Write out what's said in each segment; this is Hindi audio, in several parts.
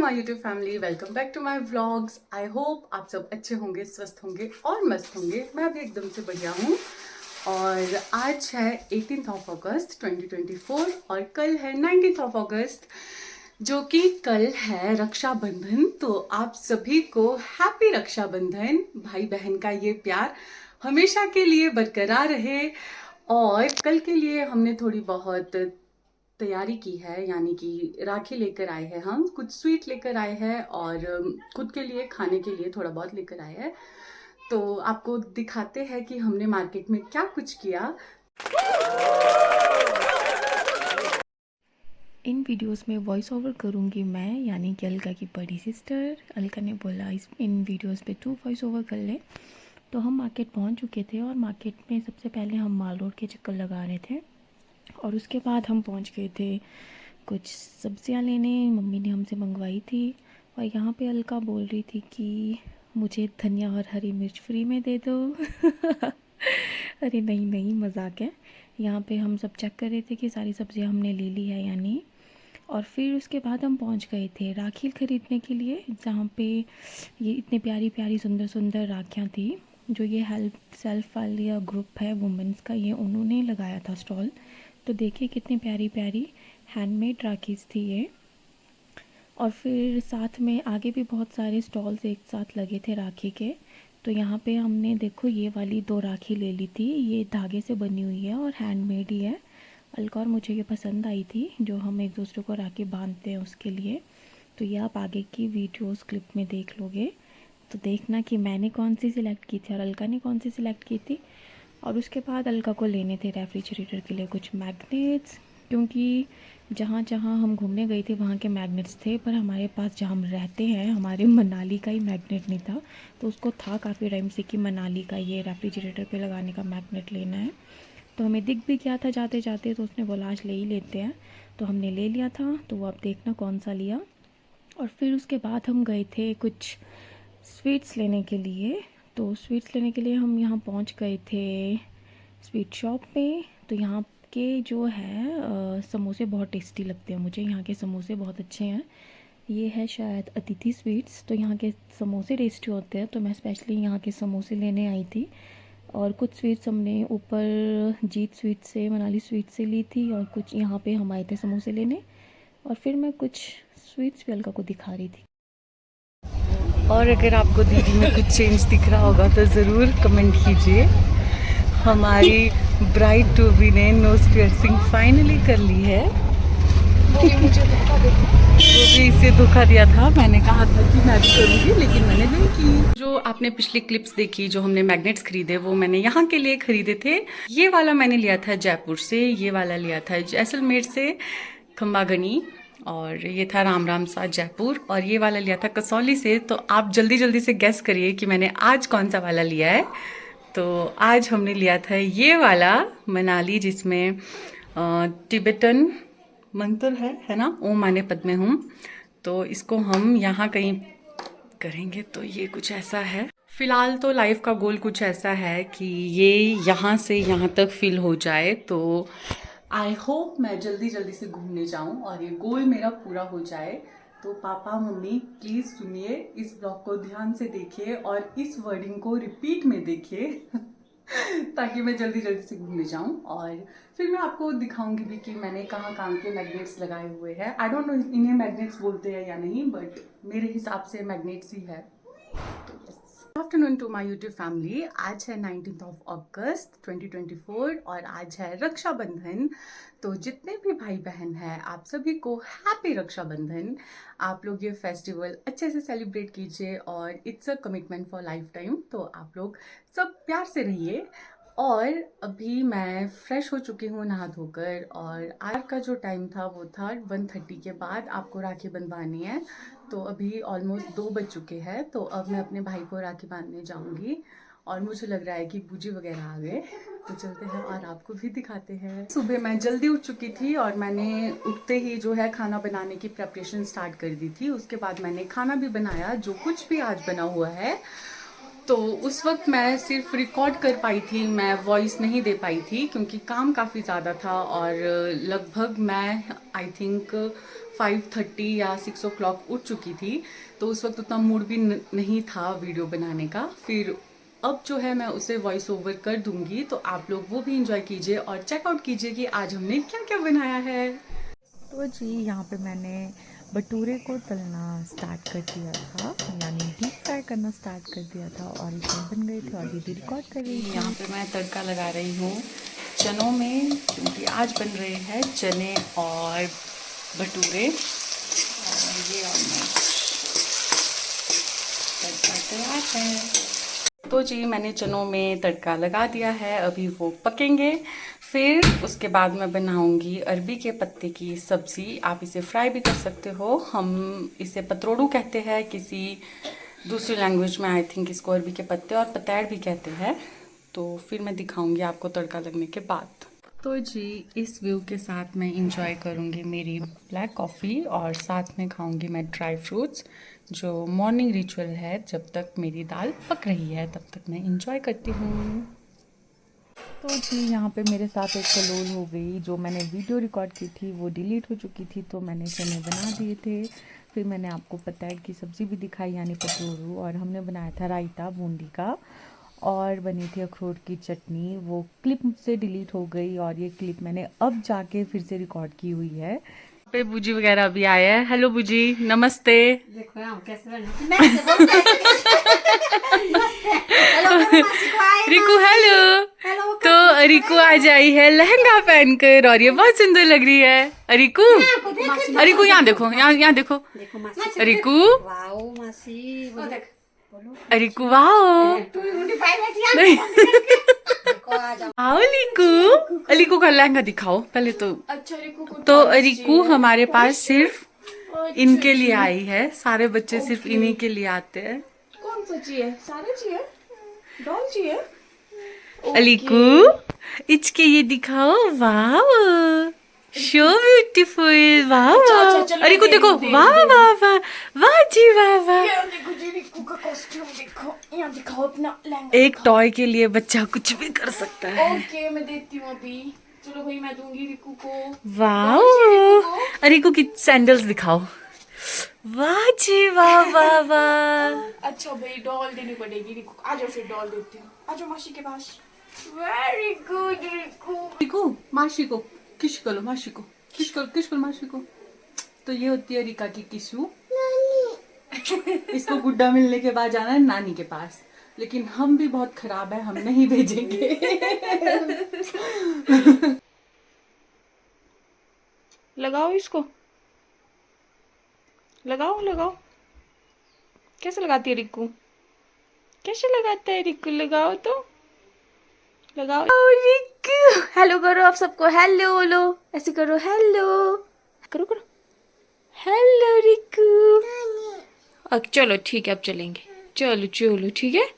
My YouTube family, welcome back to my vlogs. I hope आप सब अच्छे होंगे, स्वस्थ होंगे और मस्त होंगे। मैं भी एकदम से बढ़िया हूँ। और आज है 18 अगस्त 2024 और कल है 19 अगस्त, जो कि कल है रक्षाबंधन। तो आप सभी को हैप्पी रक्षाबंधन। भाई बहन का ये प्यार हमेशा के लिए बरकरार रहे। और कल के लिए हमने थोड़ी बहुत तैयारी की है, यानी कि राखी लेकर आए हैं, हम कुछ स्वीट लेकर आए हैं और खुद के लिए खाने के लिए थोड़ा बहुत लेकर आए हैं। तो आपको दिखाते हैं कि हमने मार्केट में क्या कुछ किया। इन वीडियोस में वॉइस ओवर करूँगी मैं, यानी कि अलका की बड़ी सिस्टर। अलका ने बोला इन वीडियोस पे तू वॉइस ओवर कर ले। तो हम मार्केट पहुंच चुके थे और मार्केट में सबसे पहले हम माल रोड के चक्कर लगा रहे थे और उसके बाद हम पहुंच गए थे कुछ सब्जियां लेने। मम्मी ने हमसे मंगवाई थी और यहाँ पे अलका बोल रही थी कि मुझे धनिया और हरी मिर्च फ्री में दे दो। अरे नहीं नहीं, मजाक है। यहाँ पे हम सब चेक कर रहे थे कि सारी सब्जियां हमने ले ली है या नहीं। और फिर उसके बाद हम पहुँच गए थे राखी ख़रीदने के लिए, जहाँ पे ये इतने प्यारी प्यारी सुंदर सुंदर राखियाँ थी। जो ये हेल्प सेल्फ वाली ग्रुप है वुमेंस का, ये उन्होंने लगाया था स्टॉल। तो देखिए कितनी प्यारी प्यारी हैंडमेड राखीज़ थी ये। और फिर साथ में आगे भी बहुत सारे स्टॉल्स एक साथ लगे थे राखी के। तो यहाँ पे हमने देखो ये वाली 2 राखी ले ली थी। ये धागे से बनी हुई है और हैंडमेड ही है। अलका और मुझे ये पसंद आई थी, जो हम एक दूसरे को राखी बांधते हैं उसके लिए। तो ये आप आगे की वीडियोस क्लिप में देख लोगे, तो देखना कि मैंने कौन सी सिलेक्ट की थी और अलका ने कौन सी सिलेक्ट की थी। और उसके बाद अलका को लेने थे रेफ्रिजरेटर के लिए कुछ मैग्नेट्स, क्योंकि जहाँ जहाँ हम घूमने गए थे वहाँ के मैग्नेट्स थे, पर हमारे पास जहाँ हम रहते हैं हमारे मनाली का ही मैग्नेट नहीं था। तो उसको था काफ़ी टाइम से कि मनाली का ये रेफ्रिजरेटर पे लगाने का मैग्नेट लेना है। तो हमें दिख भी गया था जाते जाते, तो उसने बोला आज ले ही लेते हैं। तो हमने ले लिया था। तो वो आप देखना कौन सा लिया। और फिर उसके बाद हम गए थे कुछ स्वीट्स लेने के लिए। तो स्वीट्स लेने के लिए हम यहाँ पहुँच गए थे स्वीट शॉप पे। तो यहाँ के जो है समोसे बहुत टेस्टी लगते हैं मुझे। यहाँ के समोसे बहुत अच्छे हैं। ये है शायद अतिथि स्वीट्स। तो यहाँ के समोसे टेस्टी होते हैं, तो मैं स्पेशली यहाँ के समोसे लेने आई थी। और कुछ स्वीट्स हमने ऊपर जीत स्वीट से, मनाली स्वीट से ली थी, और कुछ यहाँ पे हम आए थे समोसे लेने। और फिर मैं कुछ स्वीट्स भी अलका को दिखा रही थी। और अगर आपको दीदी में कुछ चेंज दिख रहा होगा तो ज़रूर कमेंट कीजिए। हमारी ब्राइड टू बी ने नोज पियर्सिंग फाइनली कर ली है। वो भी इसे धोखा दिया था। मैंने कहा था कि मैं भी करूँगी, लेकिन मैंने नहीं की। जो आपने पिछली क्लिप्स देखी, जो हमने मैग्नेट्स खरीदे, वो मैंने यहाँ के लिए खरीदे थे। ये वाला मैंने लिया था जयपुर से, ये वाला लिया था जैसलमेर से, खंबागनी, और ये था राम राम सा जयपुर, और ये वाला लिया था कसौली से। तो आप जल्दी जल्दी से गेस करिए कि मैंने आज कौन सा वाला लिया है। तो आज हमने लिया था ये वाला मनाली, जिसमें तिब्बतन मंत्र है ना, ओम माने पद्मे हुम। तो इसको हम यहाँ कहीं करेंगे। तो ये कुछ ऐसा है। फिलहाल तो लाइफ का गोल कुछ ऐसा है कि ये यहाँ से यहाँ तक फिल हो जाए। तो आई होप मैं जल्दी जल्दी से घूमने जाऊँ और ये गोल मेरा पूरा हो जाए। तो पापा मम्मी प्लीज़ सुनिए, इस ब्लॉग को ध्यान से देखिए और इस वर्डिंग को रिपीट में देखिए ताकि मैं जल्दी जल्दी से घूमने जाऊँ। और फिर मैं आपको दिखाऊंगी भी कि मैंने कहाँ कहाँ के मैग्नेट्स लगाए हुए हैं। आई डोंट नो इन्हें मैग्नेट्स बोलते हैं या नहीं, बट मेरे हिसाब से मैग्नेट्स ही है। तो yes, afternoon to my YouTube family. आज है 19 अगस्त 2024 और आज है रक्षाबंधन। तो जितने भी भाई बहन हैं, आप सभी को हैप्पी रक्षाबंधन। आप लोग ये फेस्टिवल अच्छे से सेलिब्रेट कीजिए और it's a commitment for life time. तो आप लोग सब प्यार से रहिए। और अभी मैं फ्रेश हो चुकी हूँ नहा धोकर, और आज का जो टाइम था वो था 1:30 के बाद आपको राखी बंधवानी है। तो अभी ऑलमोस्ट 2 बज चुके हैं। तो अब मैं अपने भाई को राखी बांधने जाऊंगी और मुझे लग रहा है कि बूजी वगैरह आ गए। तो चलते हैं और आपको भी दिखाते हैं। सुबह मैं जल्दी उठ चुकी थी और मैंने उठते ही जो है खाना बनाने की प्रेपरेशन स्टार्ट कर दी थी। उसके बाद मैंने खाना भी बनाया, जो कुछ भी आज बना हुआ है तो उस वक्त मैं सिर्फ रिकॉर्ड कर पाई थी, मैं वॉइस नहीं दे पाई थी क्योंकि काम काफ़ी ज़्यादा था और लगभग मैं आई थिंक 5:30 या 6 o'clock उठ चुकी थी। तो उस वक्त उतना मूड भी नहीं था वीडियो बनाने का। फिर अब जो है मैं उसे वॉइस ओवर कर दूंगी, तो आप लोग वो भी इंजॉय कीजिए और चेकआउट कीजिए कि आज हमने क्या क्या बनाया है। तो जी यहाँ पे मैंने भटूरे को तलना स्टार्ट कर दिया था, यानी डीप फ्राई करना स्टार्ट कर दिया था और इसमें बन गए थे और दीदी रिकॉर्ड कर रही थी। यहाँ पे मैं तड़का लगा रही हूँ चनों में, क्योंकि आज बन रहे हैं चने और भटूरे। और ये ऑलमोस्ट तड़का तैयार है। तो जी मैंने चनों में तड़का लगा दिया है, अभी वो पकेंगे। फिर उसके बाद मैं बनाऊंगी अरबी के पत्ते की सब्ज़ी। आप इसे फ्राई भी कर सकते हो, हम इसे पतरोड़ू कहते हैं, किसी दूसरी लैंग्वेज में आई थिंक इसको अरबी के पत्ते और पतैड़ भी कहते हैं। तो फिर मैं दिखाऊंगी आपको तड़का लगने के बाद। तो जी इस व्यू के साथ मैं इंजॉय करूंगी मेरी ब्लैक कॉफ़ी और साथ में खाऊंगी मैं ड्राई फ्रूट्स, जो मॉर्निंग रिचुअल है। जब तक मेरी दाल पक रही है तब तक मैं इंजॉय करती हूँ। तो जी यहाँ पे मेरे साथ एक कलोल हो गई। जो मैंने वीडियो रिकॉर्ड की थी वो डिलीट हो चुकी थी, तो मैंने चने बना दिए थे। फिर मैंने आपको पतैड़ की सब्ज़ी भी दिखाई, यानी पतोड़ू, और हमने बनाया था रायता बूंदी का, और बनी थी अखरोट की चटनी। वो क्लिप मुझसे डिलीट हो गई और ये क्लिप मैंने अब जाके फिर से रिकॉर्ड की हुई है। पे बुजी वगैरह अभी आए हैं। हेलो बुजी, नमस्ते। देखो यहाँ कैसे बने। मैं से बोल हेलो रिकू हेलो। हेलो तो रिकू आज आई है लहंगा पहनकर और ये बहुत सुंदर लग रही है। रिकू, रिकू यहाँ देखो, यहाँ देखो। देखो मासी रिकू, वाओ मासी देख बोलो रिकू वाओ। तू उल्टी पाई बैठी है देखो आ जाओ। आओ रिकू, रिकू का लहंगा दिखाओ पहले तो। अच्छा रिकू को तो रिकू हमारे पास सिर्फ इनके लिए आई है, सारे बच्चे सिर्फ इन्हीं के लिए आते हैं। कौन सा चाहिए? सारे चाहिए? डॉल चाहिए? रिकू इसके ये दिखाओ, वाओ सो ब्यूटीफुल, वाह वाह। रिकू देखो, वाह वाह वाह, वाह जी वाह वाह। ये देखो जी रिकू का कॉस्ट्यूम देखो, यहाँ दिखाओ अपना लहंगा। एक टॉय के लिए बच्चा कुछ भी कर सकता है। ओके मैं देती हूँ अभी। चलो भाई मैं दूंगी रिकू को। वाह, रिकू की सैंडल्स दिखाओ, वाह जी वाह वाह वाह। अच्छा भाई डॉल देनी पड़ेगी रिकू को। आ जाओ फिर डॉल देती हूँ। आ जाओ मासी के पास। Very good Riku. रिकू मासी को किस करो, मासी को किस करो मासी को। तो ये होती है रिका की किस्सू। इसको गुड्डा मिलने के बाद जाना है नानी के पास, लेकिन हम भी बहुत खराब है, हम नहीं भेजेंगे। लगाओ इसको, लगाओ लगाओ। कैसे लगाती है रिकू? कैसे लगाता है रिकू? लगाओ तो लगाओ। रिकू हेलो करो आप सबको, हेलो बोलो, ऐसे करो, हेलो करो करो, हेलो रिकू। अब चलो ठीक है, अब चलेंगे, चलो चलो ठीक है।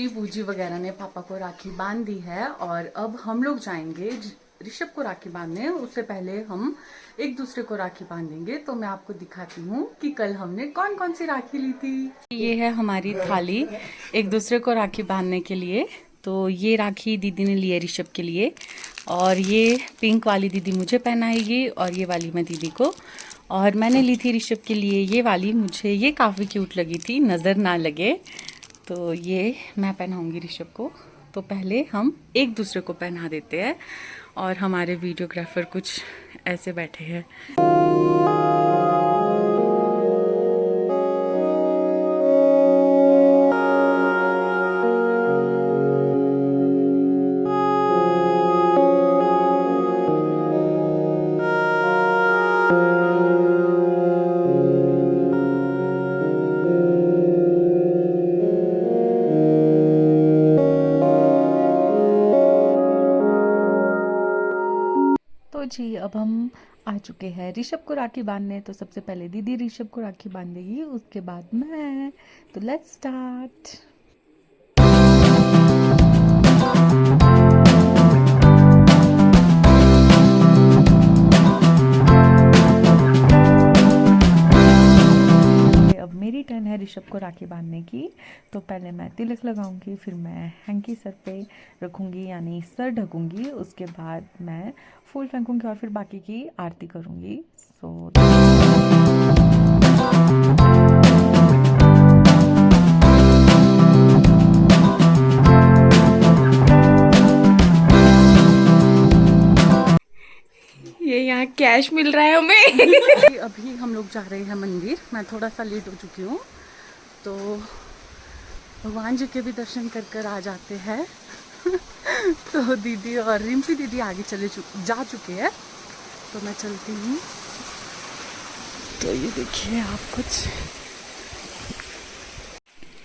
बूजी वगैरह ने पापा को राखी बांध दी है और अब हम लोग जाएंगे ऋषभ को राखी बांधने। उससे पहले हम एक दूसरे को राखी बांधेंगे। तो मैं आपको दिखाती हूँ कि कल हमने कौन कौन सी राखी ली थी। ये है हमारी थाली एक दूसरे को राखी बांधने के लिए। तो ये राखी दीदी ने ली है ऋषभ के लिए, और ये पिंक वाली दीदी मुझे पहनाएगी और ये वाली मैं दीदी को। और मैंने ली थी ऋषभ के लिए ये वाली, मुझे ये काफ़ी क्यूट लगी थी, नज़र ना लगे, तो ये मैं पहनाऊंगी ऋषभ को। तो पहले हम एक दूसरे को पहना देते हैं और हमारे वीडियोग्राफर कुछ ऐसे बैठे हैं। जी अब हम आ चुके हैं ऋषभ को राखी बांधने। तो सबसे पहले दीदी ऋषभ को राखी बांधेगी, उसके बाद मैं। तो लेट्स स्टार्ट। अब मेरी टर्न है ऋषभ को राखी बांधने की। तो पहले मैं तिलक लगाऊंगी, फिर मैं हैंकी सर पे रखूंगी यानी सर ढकूंगी, उसके बाद मैं फूल फेंकूंगी और फिर बाकी की आरती करूंगी। सो ये यहाँ कैश मिल रहा है हमें। अभी हम लोग जा रहे हैं मंदिर। मैं थोड़ा सा लेट हो चुकी हूँ, तो भगवान जी के भी दर्शन कर कर आ जाते हैं। तो दीदी और रिम्पी दीदी आगे जा चुके हैं, तो मैं चलती हूँ। तो ये देखिए आप कुछ,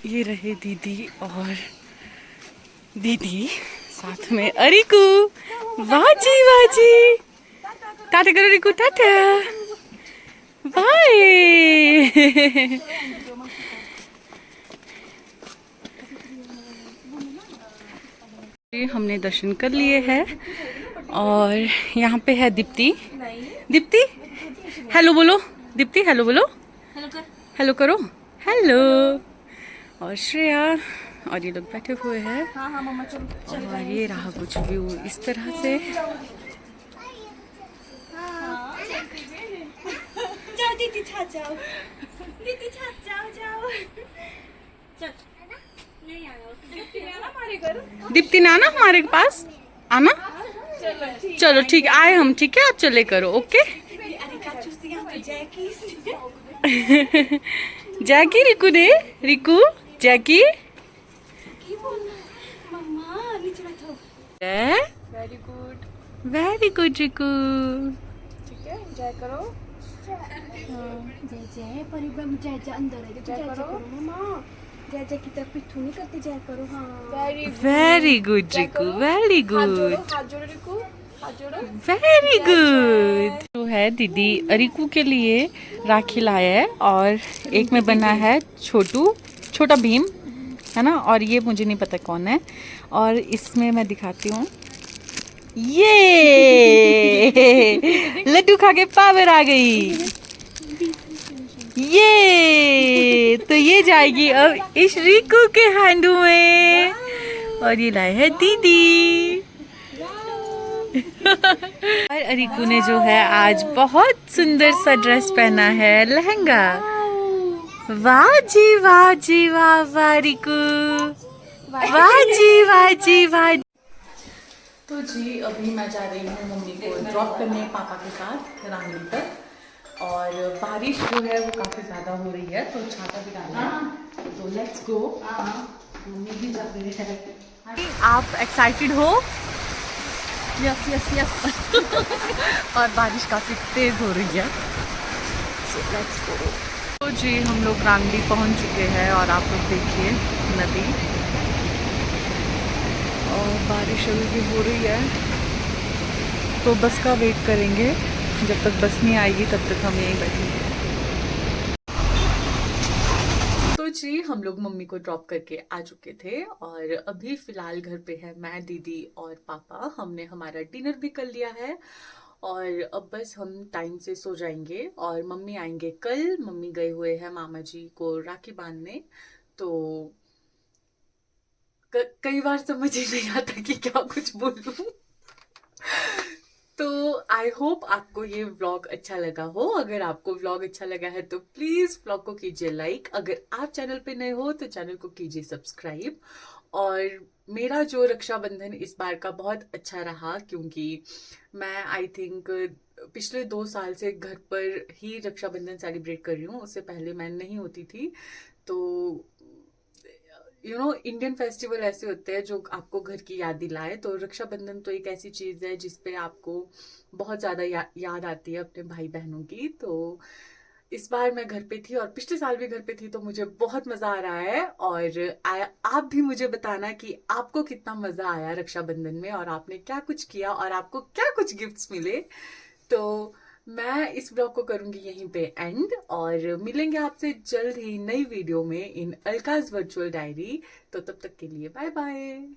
ये रहे दीदी और दीदी साथ में अरिकू। वाजी वाजी, टाटा करो रिकू, टाटा बाय। हमने दर्शन कर लिए हैं और यहाँ पे है दीप्ति। दीप्ति हेलो बोलो, दीप्ति हेलो बोलो, हेलो करो, हेलो। और श्रेया और ये लोग बैठे हुए हैं। और ये रहा कुछ व्यू इस तरह से। जाओ दीदी छा जाओ, दीदी छा जाओ जाओ। चल नहीं आना हमारे घर। दीप्ति ना आना हमारे पास, आना। चलो ठीक आए हम, ठीक है आप चले करो, ओके। जैकी रिकू ने, Riku Jackie very good, very good Riku. ठीक है जय करो। जय जय परिवार में जय जय अंदर है, जय करो मामा। जय जय की तरफ पिट्ठू नहीं करते, जय करो। हाँ very good Riku, very good, हाथ जोड़ो रिकू, हाथ जोड़ो। Very good. जो है दीदी रिकू के लिए राखी लाया है और एक में बना है छोटा भीम, है ना। और ये मुझे नहीं पता कौन है। और इसमें मैं दिखाती हूँ, ये लड्डू खा के पावर आ गई। ये तो ये जाएगी अब इस रिकू के हैंडू में। और ये लाए है दीदी। और रिकू ने जो है आज बहुत सुंदर सा ड्रेस पहना है, लहंगा। वाह जी वाह जी वाह वाह रिकू, वाह जी वाह जी वाह। तो जी अभी मैं जा रही हूँ मम्मी को ड्रॉप करने पापा के साथ रांगली तक। और बारिश जो है वो काफ़ी ज़्यादा हो रही है, तो छाता भी डालना है। तो लेट्स गो। मम्मी भी जा रही है। आप एक्साइटेड हो? Yes yes yes. और बारिश काफ़ी तेज़ हो रही है, सो लेट्स गो। तो जी हम लोग रांगली पहुँच चुके हैं और आप लोग देखिए नदी, और बारिश अभी भी हो रही है। तो बस का वेट करेंगे, जब तक बस नहीं आएगी तब तक हम यहीं बैठेंगे। तो जी हम लोग मम्मी को ड्रॉप करके आ चुके थे और अभी फ़िलहाल घर पे है मैं, दीदी और पापा। हमने हमारा डिनर भी कर लिया है और अब बस हम टाइम से सो जाएंगे। और मम्मी आएंगे कल। मम्मी गए हुए हैं मामा जी को राखी बांधने। तो कई बार समझ ही नहीं आता कि क्या कुछ बोलूं। तो आई होप आपको ये व्लॉग अच्छा लगा हो। अगर आपको व्लॉग अच्छा लगा है तो प्लीज व्लॉग को कीजिए लाइक। अगर आप चैनल पे नए हो तो चैनल को कीजिए सब्सक्राइब। और मेरा जो रक्षाबंधन इस बार का बहुत अच्छा रहा, क्योंकि मैं आई थिंक पिछले 2 साल से घर पर ही रक्षाबंधन सेलिब्रेट कर रही हूँ। उससे पहले मैं नहीं होती थी। तो इंडियन फेस्टिवल ऐसे होते हैं जो आपको घर की याद दिलाए। तो रक्षाबंधन तो एक ऐसी चीज है जिसपे आपको बहुत ज्यादा याद आती है अपने भाई बहनों की। तो इस बार मैं घर पे थी और पिछले साल भी घर पे थी, तो मुझे बहुत मजा आ रहा है। और आप भी मुझे बताना कि आपको कितना मजा आया रक्षाबंधन में, और आपने क्या कुछ किया और आपको क्या कुछ गिफ्ट्स मिले। तो मैं इस ब्लॉग को करूंगी यहीं पे एंड, और मिलेंगे आपसे जल्द ही नई वीडियो में इन अलकाज़ वर्चुअल डायरी। तो तब तक के लिए बाय बाय।